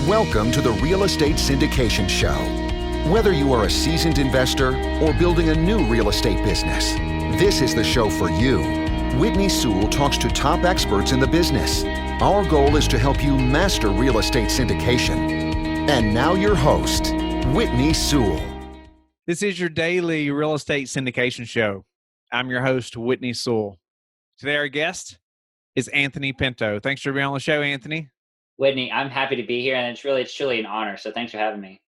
Welcome to the Real Estate Syndication Show. Whether you are a seasoned investor or building a new real estate business, this is the show for you. Whitney Sewell talks to top experts in the business. Our goal is to help you master real estate syndication. And now your host, Whitney Sewell. This is your daily real estate syndication show. I'm your host, Whitney Sewell. Today our guest is Anthony Pinto. Thanks for being on the show, Anthony. Whitney, I'm happy to be here, and it's truly an honor. So thanks for having me.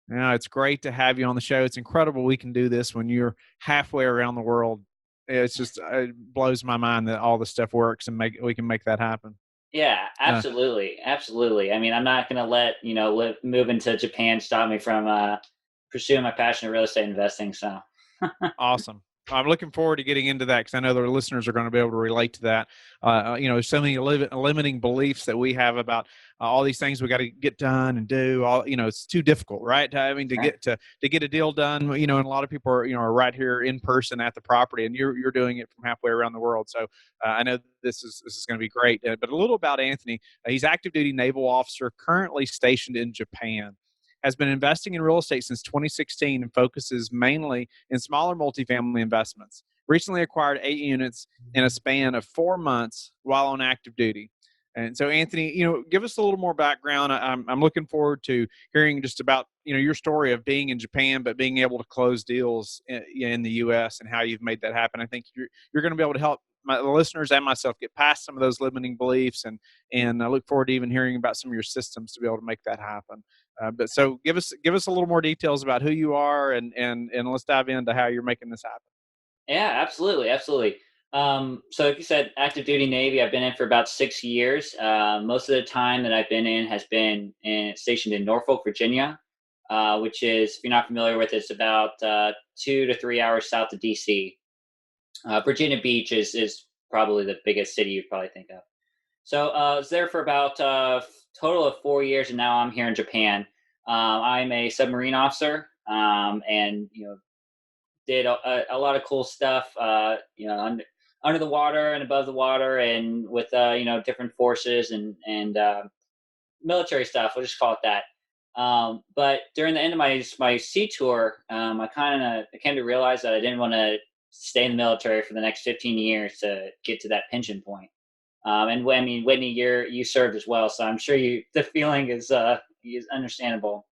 Yeah, it's great to have you on the show. It's incredible we can do this when you're halfway around the world. It blows my mind that all the stuff works and we can make that happen. Yeah, absolutely. Absolutely. I mean, I'm not going to let, moving to Japan stop me from pursuing my passion of real estate investing. So awesome. I'm looking forward to getting into that because I know the listeners are going to be able to relate to that. So many limiting beliefs that we have about all these things we got to get done and do. It's too difficult, right? I mean, to get a deal done. And a lot of people are right here in person at the property, and you're doing it from halfway around the world. So I know this is going to be great. But a little about Anthony. He's active duty naval officer, currently stationed in Japan. Has been investing in real estate since 2016 and focuses mainly in smaller multifamily investments. Recently acquired 8 units in a span of 4 months while on active duty. And so, Anthony, give us a little more background. I'm looking forward to hearing just about, your story of being in Japan, but being able to close deals in the U.S. and how you've made that happen. I think you're going to be able to help the listeners and myself get past some of those limiting beliefs, and I look forward to even hearing about some of your systems to be able to make that happen. But so give us a little more details about who you are, and let's dive into how you're making this happen. Yeah, absolutely. So like you said, active duty Navy, I've been in for about 6 years. Most of the time that I've been in has been stationed in Norfolk, Virginia, which is, if you're not familiar with it, it's about 2 to 3 hours south of DC. Virginia Beach is probably the biggest city you'd probably think of. So I was there for about total of 4 years, and now I'm here in Japan. I'm a submarine officer, and did a lot of cool stuff, under the water and above the water, and with different forces and military stuff. We'll just call it that. But during the end of my sea tour, I came to realize that I didn't want to stay in the military for the next 15 years to get to that pension point. And I mean, Whitney, you served as well, so I'm sure the feeling is understandable.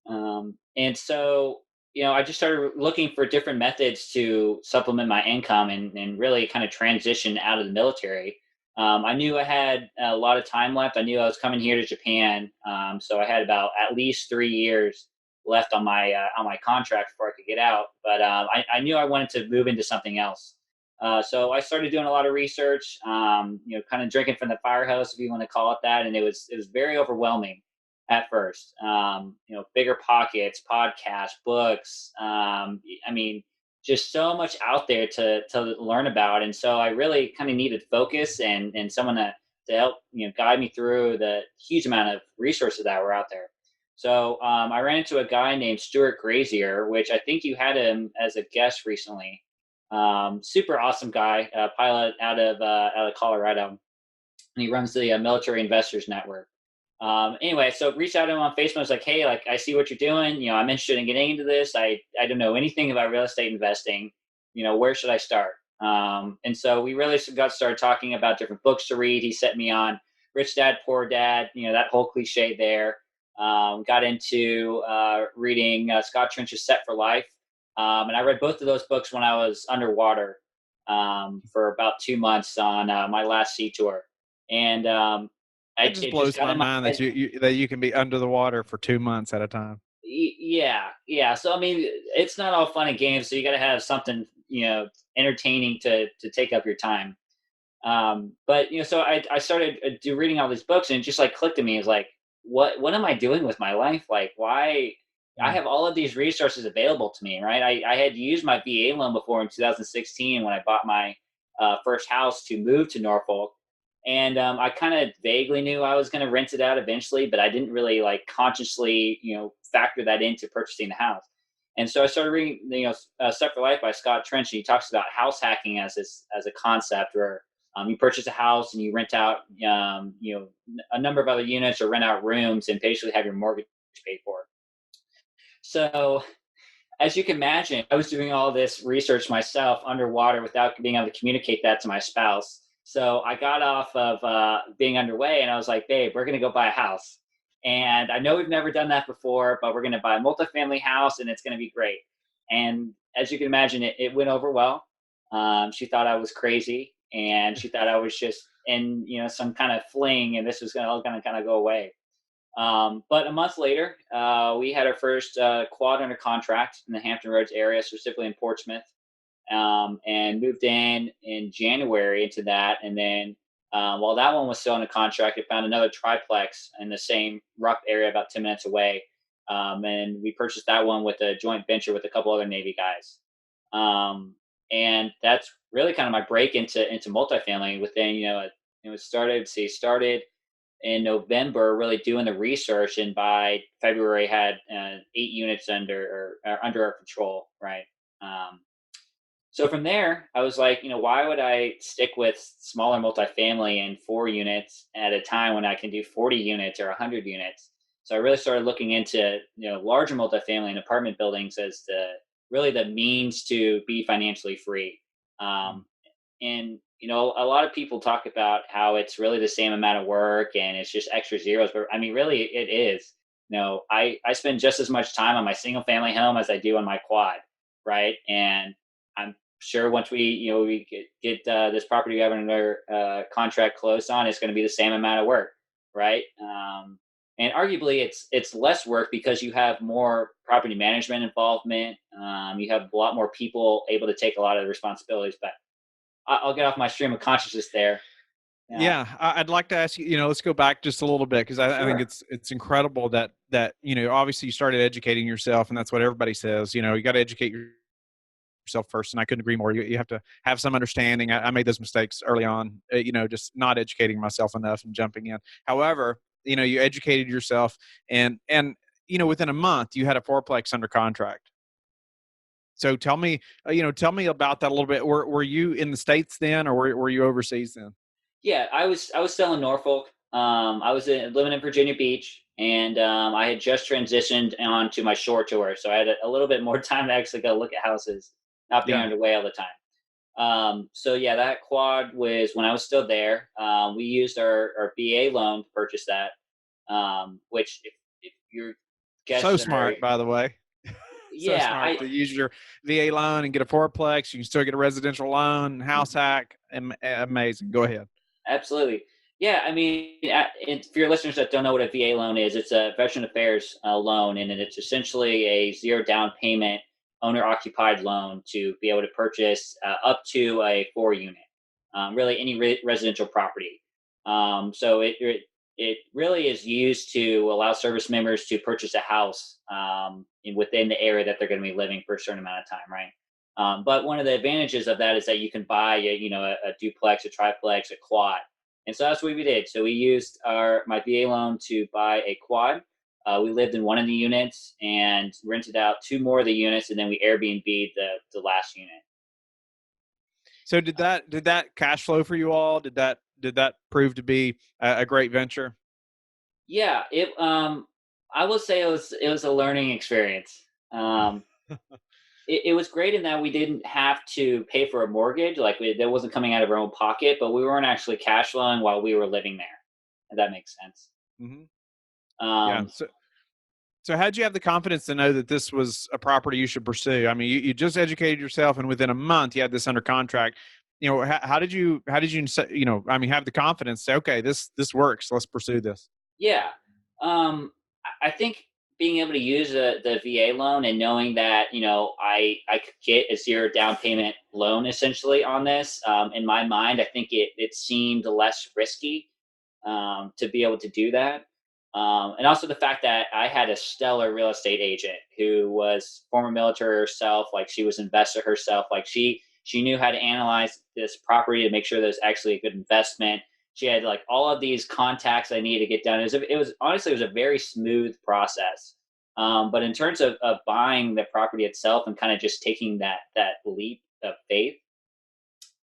And so, I just started looking for different methods to supplement my income and really kind of transition out of the military. I knew I had a lot of time left. I knew I was coming here to Japan, so I had about at least 3 years left on my contract before I could get out. But I knew I wanted to move into something else. So I started doing a lot of research, kind of drinking from the fire hose, if you want to call it that. And it was very overwhelming at first. Bigger pockets, podcasts, books. Just so much out there to learn about. And so I really kind of needed focus and someone to help, guide me through the huge amount of resources that were out there. So I ran into a guy named Stuart Grazier, which I think you had him as a guest recently. Super awesome guy, pilot out of Colorado, and he runs the Military Investors Network. Anyway, so reached out to him on Facebook. I was like, hey, I see what you're doing. I'm interested in getting into this. I don't know anything about real estate investing. Where should I start? And so we really got started talking about different books to read. He set me on Rich Dad, Poor Dad, that whole cliche there. Got into reading Scott Trench's Set for Life. And I read both of those books when I was underwater for about 2 months on my last sea tour. And it just blows my mind that you can be under the water for 2 months at a time. Yeah. So I mean, it's not all fun and games. So you got to have something entertaining to take up your time. But so I started reading all these books, and it just clicked to me. It's like, what am I doing with my life? Like, why? I have all of these resources available to me, right? I had used my VA loan before in 2016 when I bought my first house to move to Norfolk. And I kind of vaguely knew I was going to rent it out eventually, but I didn't really consciously, factor that into purchasing the house. And so I started reading, Set for Life by Scott Trench. And he talks about house hacking as a concept, where You purchase a house and you rent out, a number of other units or rent out rooms and basically have your mortgage paid for. So as you can imagine, I was doing all this research myself underwater without being able to communicate that to my spouse. So I got off of being underway and I was like, babe, we're going to go buy a house. And I know we've never done that before, but we're going to buy a multifamily house and it's going to be great. And as you can imagine, it went over well. She thought I was crazy and she thought I was just in, some kind of fling and this was all going to kind of go away. But a month later, we had our first quad under contract in the Hampton Roads area, specifically in Portsmouth, and moved in January into that. And then while that one was still under contract, I found another triplex in the same rough area about 10 minutes away. And we purchased that one with a joint venture with a couple other Navy guys. And that's really kind of my break into multifamily within, it started in November, really doing the research, and by February had 8 units under our control, right? So from there, I was like, why would I stick with smaller multifamily and 4 units at a time when I can do 40 units or 100 units? So I really started looking into larger multifamily and apartment buildings as the means to be financially free. And a lot of people talk about how it's really the same amount of work and it's just extra zeros, but I mean, really, it is. I spend just as much time on my single family home as I do on my quad, right? And I'm sure once we get this property we have under contract closed on, it's going to be the same amount of work, right? And arguably, it's less work because you have more property management involvement. You have a lot more people able to take a lot of the responsibilities, but I'll get off my stream of consciousness there. Yeah, I'd like to ask you. Let's go back just a little bit because I think it's incredible that obviously you started educating yourself, and that's what everybody says. You got to educate yourself first, and I couldn't agree more. You have to have some understanding. I made those mistakes early on. Just not educating myself enough and jumping in. However, you educated yourself, and within a month you had a fourplex under contract. So tell me about that a little bit. Were you in the States then, or were you overseas then? Yeah, I was still in Norfolk. I was living in Virginia Beach, and I had just transitioned on to my shore tour, so I had a little bit more time to actually go look at houses, not being underway all the time. So yeah, that quad was when I was still there. We used our BA loan to purchase that, which if your guests so smart, by the way. So smart to use your VA loan and get a fourplex. You can still get a residential loan, house hack. Amazing. Go ahead. Absolutely. Yeah. I mean, and for your listeners that don't know what a VA loan is, it's a Veteran Affairs loan, and it's essentially a 0 down payment owner occupied loan to be able to purchase up to a 4 unit, really any residential property. So it really is used to allow service members to purchase a house within the area that they're going to be living for a certain amount of time, right? But one of the advantages of that is that you can buy a duplex, a triplex, a quad, and so that's what we did. So we used my VA loan to buy a quad. We lived in one of the units and rented out 2 more of the units, and then we Airbnb'd the last unit. So did that cash flow for you all? Did that prove to be a great venture? Yeah, I will say it was a learning experience. It was great in that we didn't have to pay for a mortgage, like that wasn't coming out of our own pocket, but we weren't actually cash flowing while we were living there. If that makes sense. Mm-hmm. Yeah. So how'd you have the confidence to know that this was a property you should pursue? I mean, you just educated yourself, and within a month you had this under contract. How did you have the confidence to say, okay, this works, let's pursue this? Yeah. I think being able to use the VA loan and knowing that, I could get a 0 down payment loan essentially on this, in my mind, I think it seemed less risky to be able to do that. And also the fact that I had a stellar real estate agent who was former military herself, like she was an investor herself, like she knew how to analyze this property to make sure that it was actually a good investment. She had like all of these contacts I needed to get done. It was honestly, it was a very smooth process. But in terms of buying the property itself and kind of just taking that leap of faith,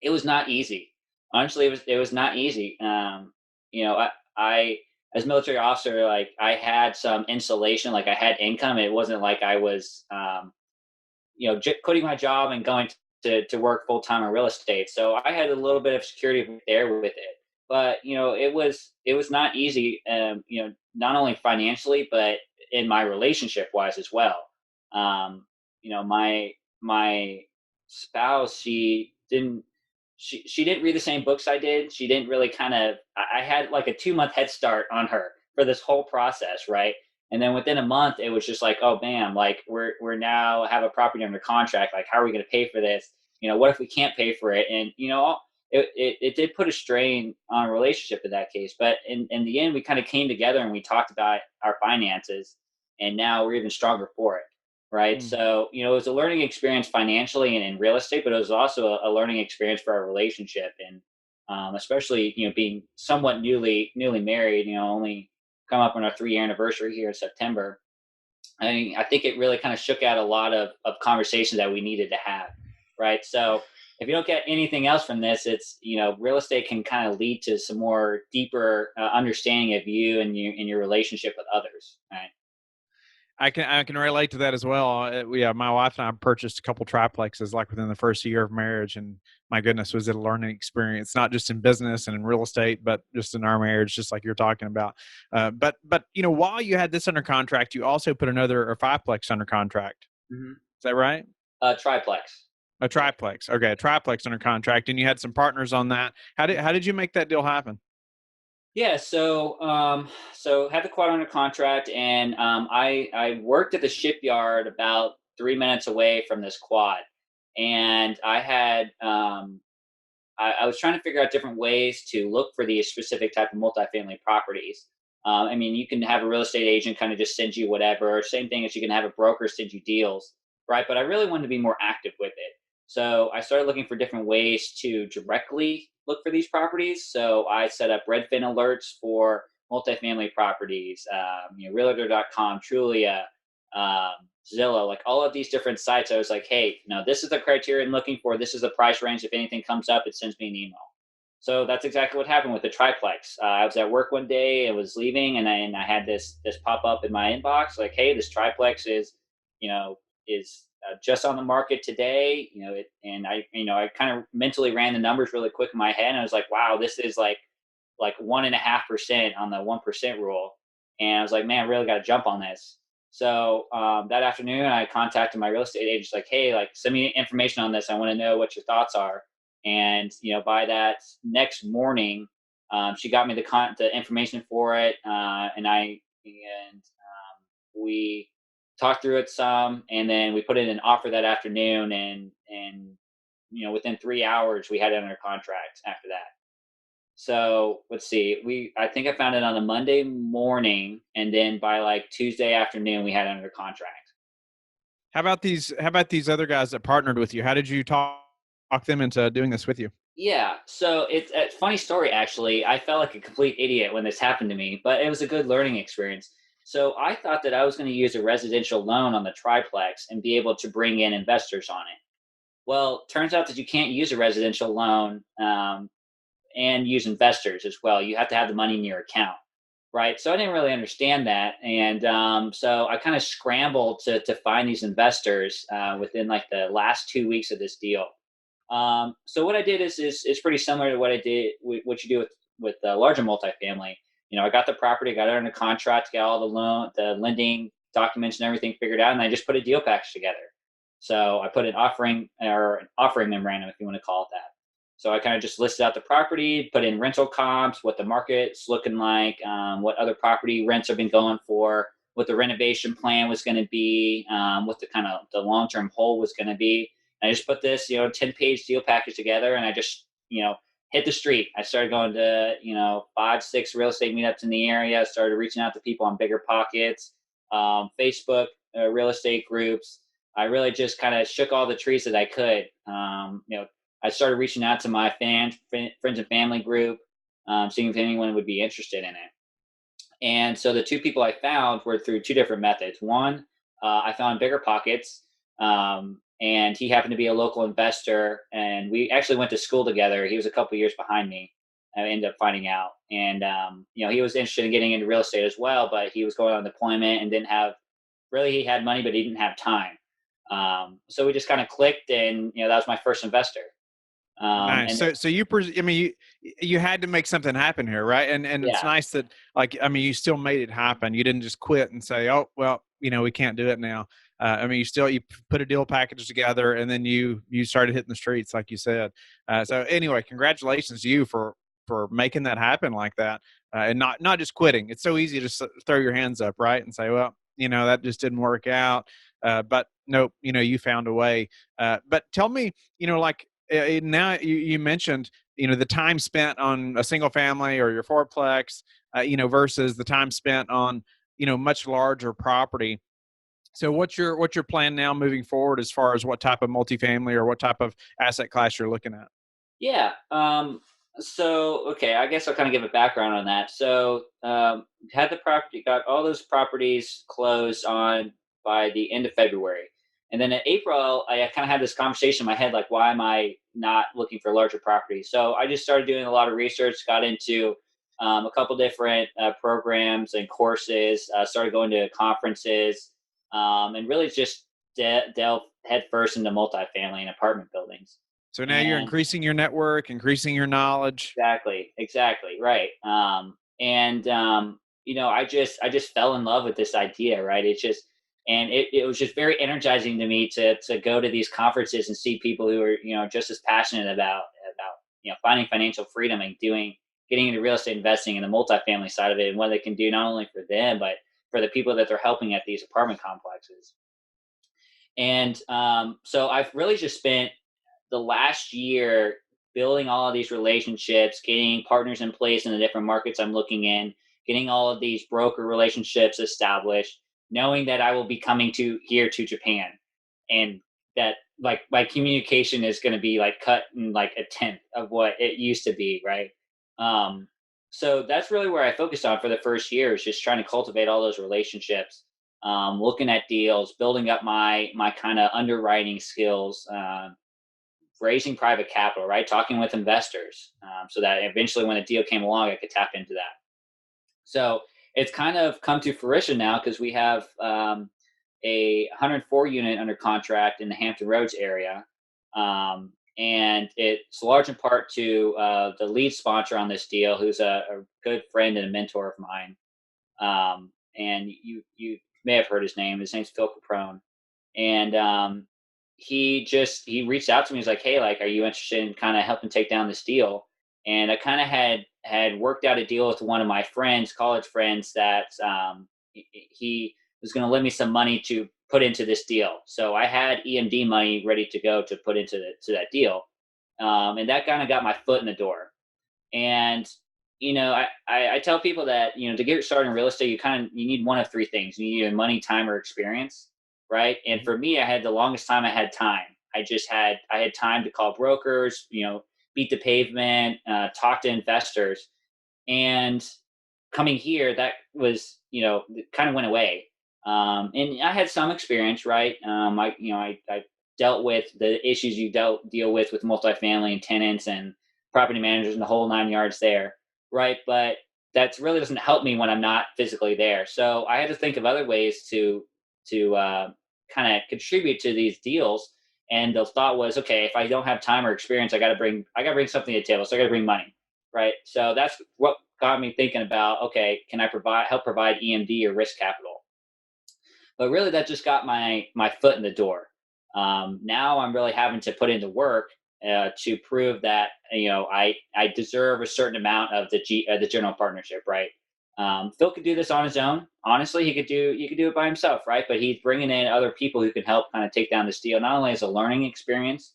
it was not easy. Honestly, it was not easy. You know, I as a military officer, like I had some insulation, like I had income. It wasn't like I was, quitting my job and going to work full time in real estate. So I had a little bit of security there with it. But it was not easy. Not only financially, but in my relationship wise as well. My spouse, she didn't read the same books I did. She didn't really kind of. I had like a 2 month head start on her for this whole process, right? And then within a month, it was just like, oh, bam, like we're now have a property under contract. Like, how are we going to pay for this? What if we can't pay for it? And it did put a strain on a relationship in that case. But in the end, we kind of came together and we talked about our finances, and now we're even stronger for it. Right. Mm. So, it was a learning experience financially and in real estate, but it was also a learning experience for our relationship. And especially, being somewhat newly married, only come up on our 3-year anniversary here in September. I think it really kind of shook out a lot of conversations that we needed to have. Right. So if you don't get anything else from this, it's, real estate can kind of lead to some more deeper understanding of you and your relationship with others. Right. I can relate to that as well. Yeah, my wife and I purchased a couple triplexes like within the first year of marriage, and my goodness, was it a learning experience, not just in business and in real estate, but just in our marriage, just like you're talking about. But while you had this under contract, you also put another a fiveplex under contract. Hmm. Is that right? Triplex. A Yeah. triplex. Okay, a triplex under contract, and you had some partners on that. How did you make that deal happen? Yeah, so had the quad under contract, and I worked at the shipyard about 3 minutes away from this quad, and I was trying to figure out different ways to look for these specific type of multifamily properties. I mean, you can have a real estate agent kind of just send you whatever. Same thing as you can have a broker send you deals, right? But I really wanted to be more active with it. So I started looking for different ways to directly look for these properties. So I set up Redfin alerts for multifamily properties, Realtor.com, Trulia, um, Zillow, like all of these different sites. I was like, hey, this is the criteria I'm looking for. This is the price range. If anything comes up, it sends me an email. So that's exactly what happened with the triplex. I was at work one day, I was leaving, and I had this pop up in my inbox, like, hey, this triplex is just on the market today. And I kind of mentally ran the numbers really quick in my head, and I was like, wow, this is like 1.5% on the 1% rule. And I was like, man, I really got to jump on this. So that afternoon, I contacted my real estate agent, like, hey, like, send me information on this. I want to know what your thoughts are. And by that next morning, she got me the information for it, we talked through it some, and then we put in an offer that afternoon, and within 3 hours, we had it under contract after that. So let's see. I think I found it on a Monday morning, and then by like Tuesday afternoon, we had it under contract. How about these other guys that partnered with you? How did you talk them into doing this with you? Yeah, so it's a funny story actually. I felt like a complete idiot when this happened to me, but it was a good learning experience. So I thought that I was going to use a residential loan on the triplex and be able to bring in investors on it. Well, turns out that you can't use a residential loan and use investors as well. You have to have the money in your account, right? So I didn't really understand that, and so I kind of scrambled to find these investors within like the last 2 weeks of this deal. So what I did is pretty similar to what I did, what you do with the larger multifamily. I got the property, got it under contract, got all the lending documents and everything figured out, and I just put a deal package together. So I put an offering memorandum, if you want to call it that. So I kind of just listed out the property, put in rental comps, what the market's looking like, what other property rents have been going for, what the renovation plan was going to be, what the kind of the long term hold was going to be. I just put this, 10-page deal package together, and I just, hit the street. I started going to, 5, 6 real estate meetups in the area. Started reaching out to people on Bigger Pockets, Facebook, real estate groups. I really just kind of shook all the trees that I could. I started reaching out to my friends and family group, seeing if anyone would be interested in it. And so the two people I found were through two different methods. One, I found Bigger Pockets, and he happened to be a local investor, and we actually went to school together. He was a couple years behind me. I ended up finding out, and he was interested in getting into real estate as well, but he was going on deployment and didn't have really. He had money, but he didn't have time. So we just kind of clicked, and that was my first investor. Nice. And So I mean, you had to make something happen here, right? And it's yeah, nice that, like, I mean, you still made it happen. You didn't just quit and say, oh, well, we can't do it now. I mean, you put a deal package together, and then you started hitting the streets, like you said. So anyway, congratulations to you for making that happen like that, and not just quitting. It's so easy to throw your hands up, right, and say, well, that just didn't work out. But nope, you found a way. But tell me, like, now you mentioned, the time spent on a single family or your fourplex, versus the time spent on, much larger property. So what's your plan now moving forward as far as what type of multifamily or what type of asset class you're looking at? yeah. So okay, I guess I'll kind of give a background on that. So had the property, got all those properties closed on by the end of February, and then in April, I kind of had this conversation in my head, like, why am I not looking for larger properties? So I just started doing a lot of research, got into a couple different programs and courses, started going to conferences, and really just delve headfirst into multifamily and apartment buildings. So now you're And increasing your network, increasing your knowledge. exactly, right. I just fell in love with this idea, right? It was just very energizing to me to go to these conferences and see people who are just as passionate about finding financial freedom and getting into real estate investing and the multifamily side of it, and what they can do not only for them but for the people that they're helping at these apartment complexes. And so I've really just spent the last year building all of these relationships, getting partners in place in the different markets I'm looking in, getting all of these broker relationships established, knowing that I will be coming to Japan, and that, like, my communication is going to be like cut in like a tenth of what it used to be, right? Um, so that's really where I focused on for the first year, is just trying to cultivate all those relationships, looking at deals, building up my kind of underwriting skills, raising private capital, right? Talking with investors, so that eventually when a deal came along, I could tap into that. So it's kind of come to fruition now, because we have a 104 unit under contract in the Hampton Roads area. And it's large in part to the lead sponsor on this deal, who's a good friend and a mentor of mine. And you may have heard his name. His name's Phil Caprone. And he reached out to me. He's like, hey, like, are you interested in kind of helping take down this deal? And I kind of had worked out a deal with one of my friends, college friends, that he was going to lend me some money to put into this deal. So I had EMD money ready to go to put into that deal, and that kind of got my foot in the door. And I tell people that to get started in real estate, you need one of three things. You need either money, time, or experience, right? And for me, I had the longest time. I had time. I had time to call brokers, beat the pavement, talk to investors. And coming here, that was it kind of went away. And I had some experience, right? I dealt with the issues you deal with multifamily and tenants and property managers and the whole nine yards there, right? But that really doesn't help me when I'm not physically there. So I had to think of other ways to kind of contribute to these deals. And the thought was, okay, if I don't have time or experience, I got to bring something to the table. So I got to bring money, right? So that's what got me thinking about, okay, can I help provide EMD or risk capital? But really, that just got my foot in the door. Now I'm really having to put in the work to prove that I deserve a certain amount of the general partnership, right? Phil could do this on his own. Honestly, he could do it by himself, right? But he's bringing in other people who can help kind of take down this deal, not only as a learning experience,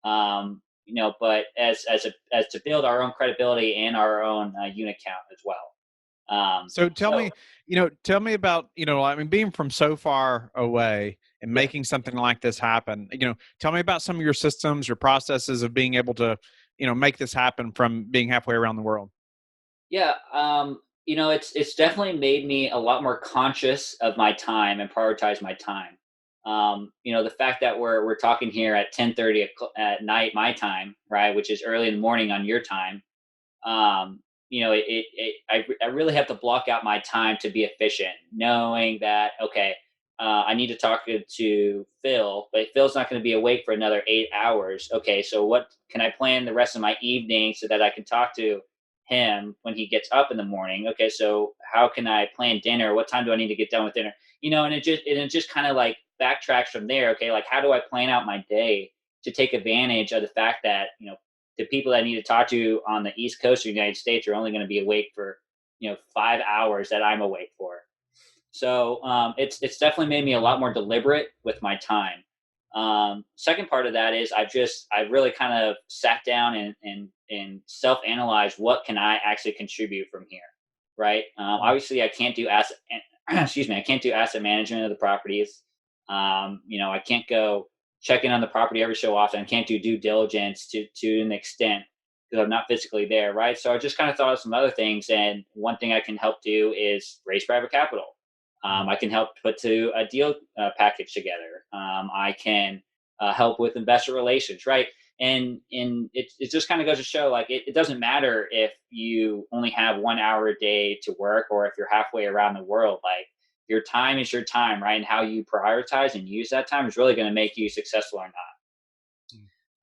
but as to build our own credibility and our own unit count as well. So tell me about, I mean, being from so far away and Yeah. making something like this happen. Tell me about some of your systems, your processes of being able to, make this happen from being halfway around the world. Yeah. It's definitely made me a lot more conscious of my time and prioritize my time. The fact that we're talking here at 10:30 at night, my time, right, which is early in the morning on your time. um, I really have to block out my time to be efficient, knowing that, okay, I need to talk to Phil, but Phil's not going to be awake for another 8 hours. Okay, so what can I plan the rest of my evening so that I can talk to him when he gets up in the morning? Okay, so how can I plan dinner? What time do I need to get done with dinner? And it just kind of like backtracks from there. Okay, like how do I plan out my day to take advantage of the fact that the people that I need to talk to on the East Coast of the United States are only going to be awake for 5 hours that I'm awake for. So it's definitely made me a lot more deliberate with my time. Second part of that is I've really kind of sat down and self analyzed what can I actually contribute from here, right? Obviously, I can't do asset excuse me, I can't do asset management of the properties. I can't go check in on the property every so often. I can't do due diligence to an extent because I'm not physically there, right? So I just kind of thought of some other things, and one thing I can help do is raise private capital. I can help put to a deal package together. I can help with investor relations, right? And it just kind of goes to show, like, it doesn't matter if you only have 1 hour a day to work or if you're halfway around the world. Like, your time is your time, right? And how you prioritize and use that time is really going to make you successful or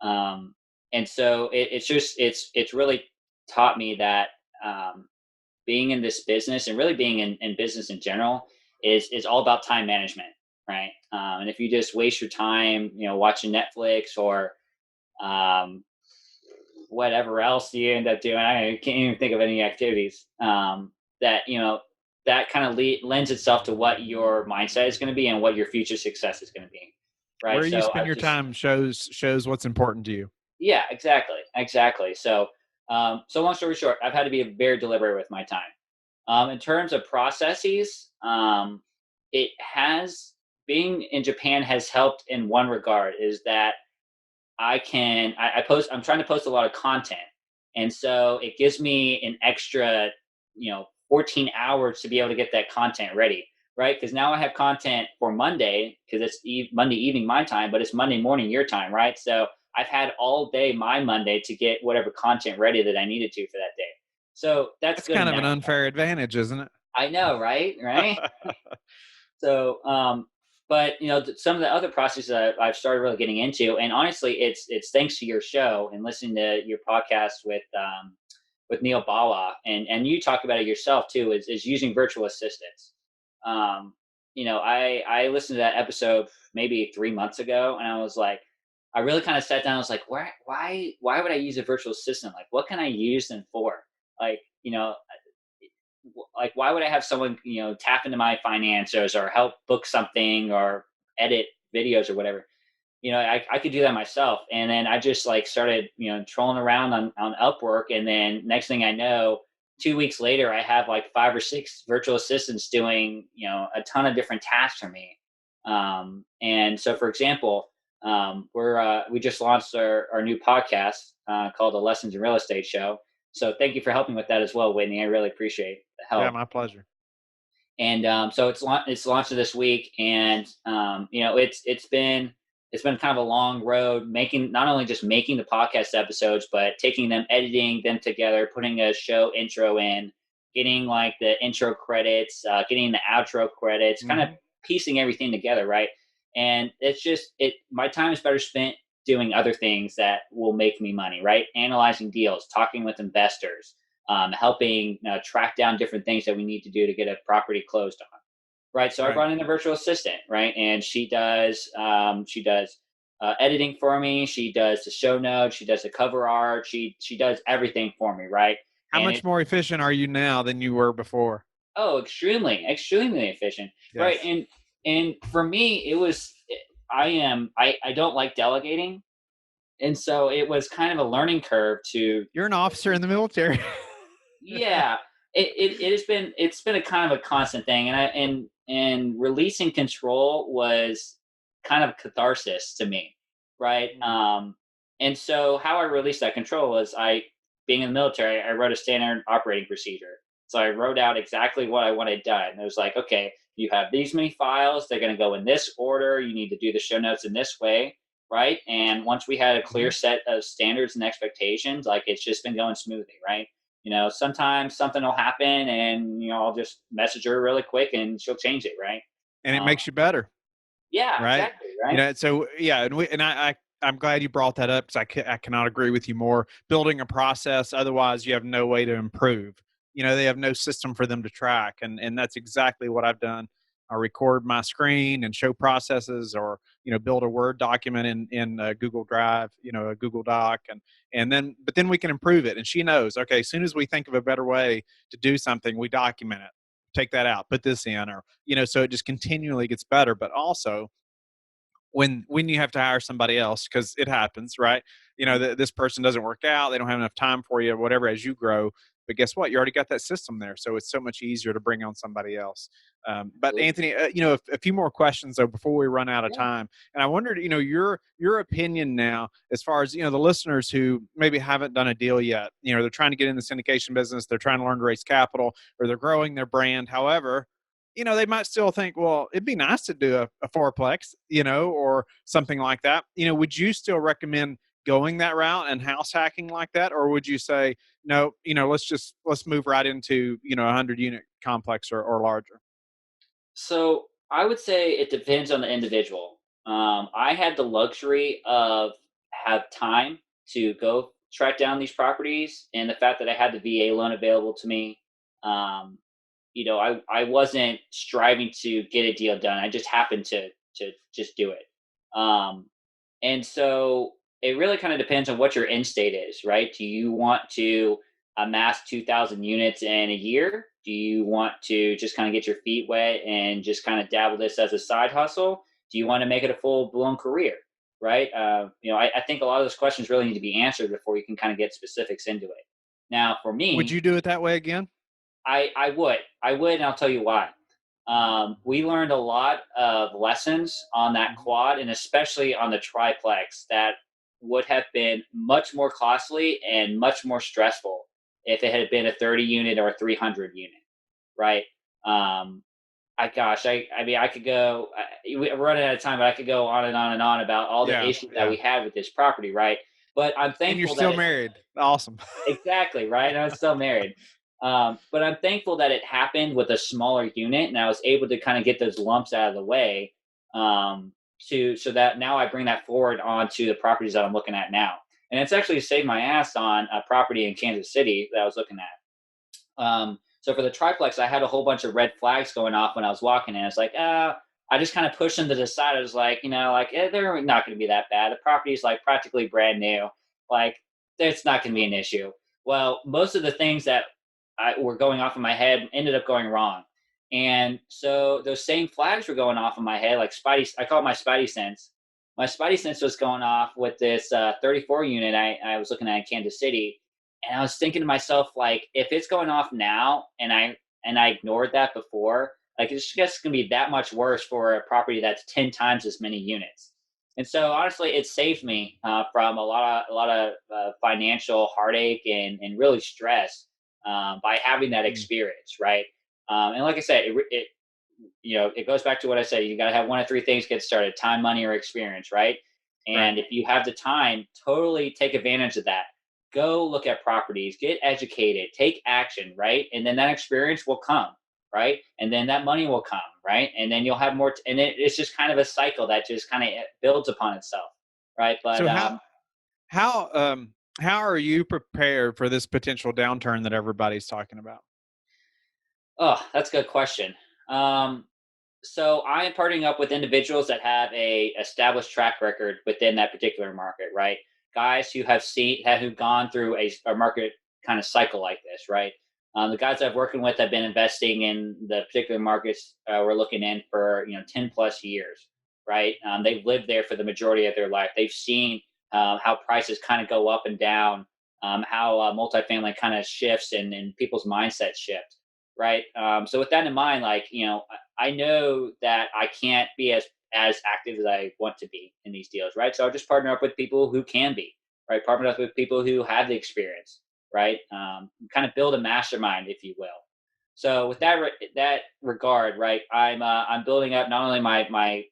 not. And so it's really taught me that being in this business and really being in business in general is all about time management, right? And if you just waste your time, watching Netflix or whatever else you end up doing, I can't even think of any activities that that kind of lends itself to what your mindset is going to be and what your future success is going to be, right? Where you So spend your time shows what's important to you. yeah, exactly. So long story short, I've had to be very deliberate with my time. In terms of processes, it has being in Japan has helped in one regard, is that I post, I'm trying to post a lot of content. And so it gives me an extra, 14 hours to be able to get that content ready, right? Because now I have content for Monday, because it's Monday evening my time, but it's Monday morning your time, right? So I've had all day my Monday to get whatever content ready that I needed to for that day. So that's That's good. kind of an unfair advantage, isn't it? I know, right? Right. So, but some of the other processes that I've started really getting into, and honestly, it's thanks to your show and listening to your podcast with Neil Bawa, and you talk about it yourself too, is using virtual assistants. I listened to that episode maybe 3 months ago, and I was like, I really kind of sat down. I was like, why would I use a virtual assistant? Like, what can I use them for? Like, like, why would I have someone tap into my finances or help book something or edit videos or whatever? I could do that myself. And then I just like started trolling around on Upwork, and then next thing I know, 2 weeks later I have like 5 or 6 virtual assistants doing a ton of different tasks for me. And so, for example, we just launched our new podcast called the Lessons in Real Estate Show. So thank you for helping with that as well, Whitney. I really appreciate the help. Yeah, my pleasure. And so it's launched this week, and it's been kind of a long road, not only just making the podcast episodes, but taking them, editing them together, putting a show intro in, getting like the intro credits, getting the outro credits, kind of piecing everything together, right? And it's just my time is better spent doing other things that will make me money, right? Analyzing deals, talking with investors, helping track down different things that we need to do to get a property closed on, right? So I brought in a virtual assistant, right? And she does editing for me. She does the show notes. She does the cover art. She does everything for me, right? How much more efficient are you now than you were before? Oh, extremely efficient, yes. Right? And for me, I don't like delegating. And so it was kind of a learning curve to. You're an officer in the military. Yeah, it's been a kind of a constant thing, and releasing control was kind of catharsis to me, right? And so how I released that control was being in the military, I wrote a standard operating procedure. So I wrote out exactly what I wanted done. It was like, okay, you have these many files. They're going to go in this order. You need to do the show notes in this way. Right. And once we had a clear Mhm. set of standards and expectations, like it's just been going smoothly. Right. Sometimes something will happen and, I'll just message her really quick and she'll change it. Right. And it Um, makes you better. yeah, Right. exactly. Right. So yeah, I'm glad you brought that up because I cannot agree with you more. Building a process, otherwise you have no way to improve. They have no system for them to track, and that's exactly what I've done. I record my screen and show processes, or build a Word document in Google Drive, a Google Doc, but then we can improve it. And she knows, okay, as soon as we think of a better way to do something, we document it. Take that out, put this in, or so it just continually gets better. But also, when you have to hire somebody else, because it happens, right? This person doesn't work out, they don't have enough time for you, whatever, as you grow. But guess what? You already got that system there, so it's so much easier to bring on somebody else. But Anthony, a few more questions though before we run out of Yeah. time. And I wondered, your opinion now, as far as the listeners who maybe haven't done a deal yet. They're trying to get in the syndication business, they're trying to learn to raise capital, or they're growing their brand. However, they might still think, well, it'd be nice to do a fourplex, or something like that. Would you still recommend going that route and house hacking like that? Or would you say, no, let's move right into, a 100 unit complex or larger? So I would say it depends on the individual. I had the luxury of have time to go track down these properties, and the fact that I had the VA loan available to me. Um, I wasn't striving to get a deal done. I just happened to just do it. Um, and so it really kind of depends on what your end state is, right? Do you want to amass 2,000 units in a year? Do you want to just kind of get your feet wet and just kind of dabble this as a side hustle? Do you want to make it a full blown career? Right. I think a lot of those questions really need to be answered before you can kind of get specifics into it. Now, for Would me, you do it that way again? I would, and I'll tell you why. We learned a lot of lessons on that Mhm. quad, and especially on the triplex, that would have been much more costly and much more stressful if it had been a 30 unit or a 300 unit, right? Um, I mean, I could go. We're running out of time, but I could go on and on and on about all the Yeah, issues that yeah. we had with this property, right? But I'm And you're thankful that still it married. Awesome. exactly, right? I was still married. But I'm thankful that it happened with a smaller unit, and I was able to kind of get those lumps out of the way, so that now I bring that forward onto the properties that I'm looking at now. And it's actually saved my ass on a property in Kansas City that I was looking at. So for the triplex, I had a whole bunch of red flags going off when I was walking in. It's like, I just kind of pushed them to the side. I was like, they're not going to be that bad. The property is like practically brand new. Like, it's not going to be an issue. Well, most of the things that were going off in my head ended up going wrong. And so those same flags were going off in my head, like Spidey. I call it my Spidey sense. My Spidey sense was going off with this 34 unit I was looking at in Kansas City, and I was thinking to myself, like, if it's going off now, and I ignored that before, like, it's just going to be that much worse for a property that's 10 times as many units. And so, honestly, it saved me from a lot of financial heartache and really stress by having that Mm. experience, right? And like I said, it goes back to what I said. You got to have one of three things to get started: time, money, or experience, right? Right. And if you have the time, totally take advantage of that. Go look at properties, get educated, take action, right? And then that experience will come, right? And then that money will come, right? And then you'll have more, and it's just kind of a cycle that just kind of builds upon itself, right? But So how how are you prepared for this potential downturn that everybody's talking about? oh, that's a good question. Um, So I am partnering up with individuals that have a established track record within that particular market, right? Guys who who've gone through a market kind of cycle like this, right? The guys I've working with have been investing in the particular markets we're looking in for 10 plus years, right? They've lived there for the majority of their life. They've seen how prices kind of go up and down, how multifamily kind of shifts and people's mindset shift, right? So with that in mind, like I know that I can't be as active as I want to be in these deals, right? So I'll just partner up with people who can be, right? Partner up with people who have the experience, right? Kind of build a mastermind, if you will. So with that regard, right, I'm building up not only my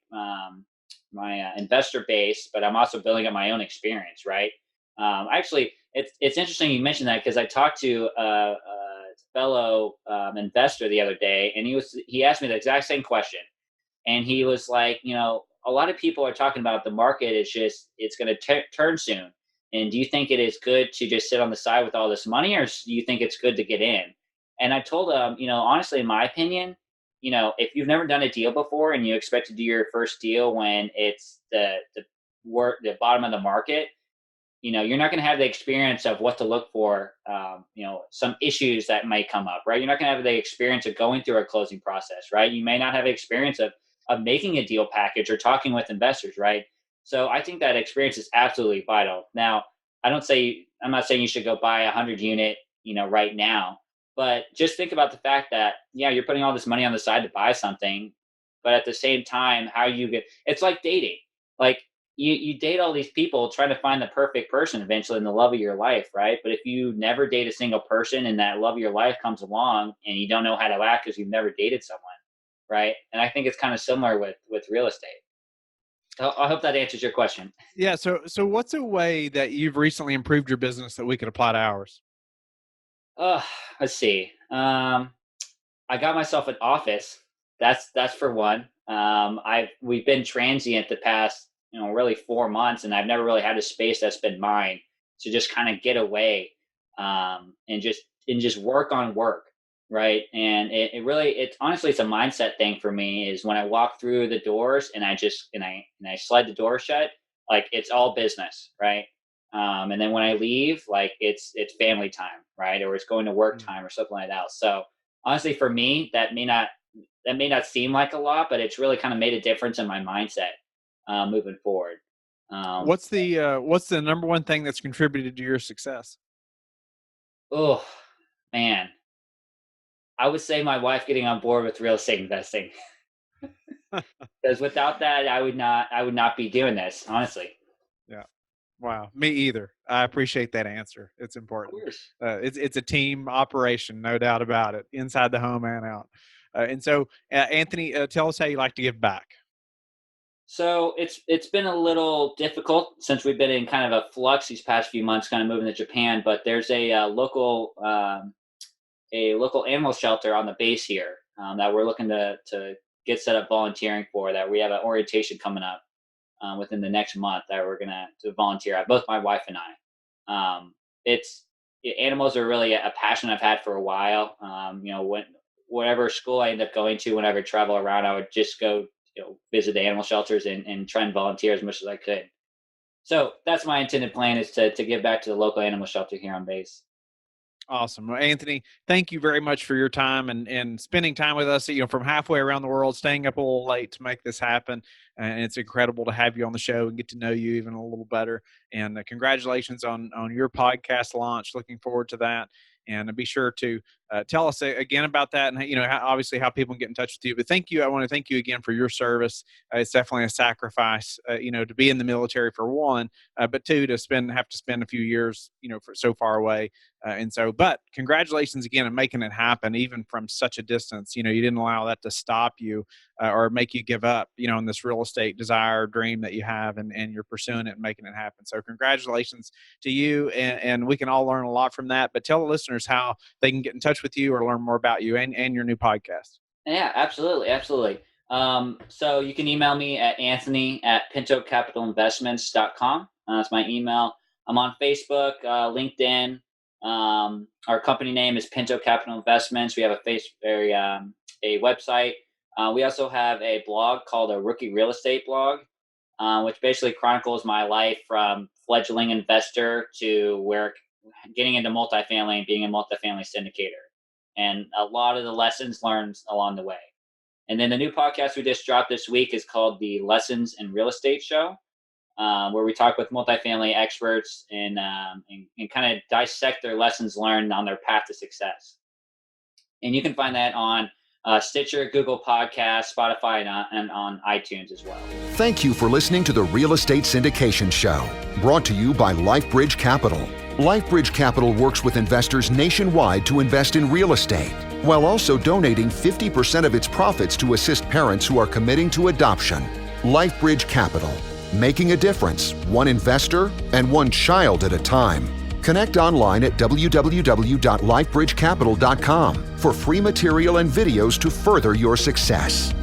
investor base, but I'm also building up my own experience, right? Actually, it's interesting you mentioned that because I talked to a fellow investor the other day, and he asked me the exact same question, and he was like, a lot of people are talking about the market is just it's going to turn soon, and do you think it is good to just sit on the side with all this money, or do you think it's good to get in? And I told him, honestly, in my opinion, if you've never done a deal before and you expect to do your first deal when it's the bottom of the market, you're not going to have the experience of what to look for, some issues that might come up, right? You're not going to have the experience of going through a closing process, right? You may not have experience of making a deal package or talking with investors, right? So I think that experience is absolutely vital. Now, I'm not saying you should go buy a 100 unit, right now, but just think about the fact that, yeah, you're putting all this money on the side to buy something, but at the same time, it's like dating. Like, you date all these people trying to find the perfect person eventually in the love of your life, right? But if you never date a single person and that love of your life comes along and you don't know how to act because you've never dated someone, right? And I think it's kind of similar with real estate. I hope that answers your question. Yeah. So what's a way that you've recently improved your business that we could apply to ours? Let's see. I got myself an office. That's for one. We've been transient the past, really 4 months, and I've never really had a space that's been mine to just kind of get away, and just work on work, right? And it's honestly, it's a mindset thing for me. Is when I walk through the doors and I slide the door shut, like it's all business, right? And then when I leave, like it's family time, right? Or it's going to work time or something like that. So honestly, for me, that may not seem like a lot, but it's really kind of made a difference in my mindset moving forward. What's the number one thing that's contributed to your success? Oh man, I would say my wife getting on board with real estate investing, because without that, I would not be doing this, honestly. Yeah. Wow. Me either. I appreciate that answer. It's important. It's a team operation, no doubt about it, inside the home and out. And so, Anthony, tell us how you like to give back. So it's been a little difficult since we've been in kind of a flux these past few months, kind of moving to Japan. But there's a local animal shelter on the base here that we're looking to get set up volunteering for. That we have an orientation coming up within the next month that we're gonna to volunteer at. Both my wife and I. Animals are really a passion I've had for a while. Whatever school I end up going to, whenever I travel around, I would just go visit the animal shelters and try and volunteer as much as I could. So that's my intended plan, is to give back to the local animal shelter here on base. Awesome. Well, Anthony, thank you very much for your time and spending time with us, from halfway around the world, staying up a little late to make this happen. And it's incredible to have you on the show and get to know you even a little better. And congratulations on your podcast launch. Looking forward to that. And be sure to tell us again about that, and obviously how people can get in touch with you. But thank you. I want to thank you again for your service. It's definitely a sacrifice, to be in the military for one, but two, to have to spend a few years, for so far away. But congratulations again on making it happen, even from such a distance. You didn't allow that to stop you or make you give up, in this real estate desire, dream that you have, and you're pursuing it and making it happen. So congratulations to you, and we can all learn a lot from that. But tell the listeners how they can get in touch with you or learn more about you and your new podcast. Yeah, absolutely. Absolutely. So you can email me at anthony@pintocapitalinvestments.com. That's my email. I'm on Facebook, LinkedIn. Our company name is Pinto Capital Investments. We have a website. We also have a blog called a Rookie Real Estate blog, which basically chronicles my life from fledgling investor to getting into multifamily and being a multifamily syndicator, and a lot of the lessons learned along the way. And then the new podcast we just dropped this week is called the Lessons in Real Estate Show, where we talk with multifamily experts and kind of dissect their lessons learned on their path to success. And you can find that on Stitcher, Google Podcasts, Spotify, and on iTunes as well. Thank you for listening to the Real Estate Syndication Show, brought to you by LifeBridge Capital. LifeBridge Capital works with investors nationwide to invest in real estate, while also donating 50% of its profits to assist parents who are committing to adoption. LifeBridge Capital, making a difference, one investor and one child at a time. Connect online at www.lifebridgecapital.com for free material and videos to further your success.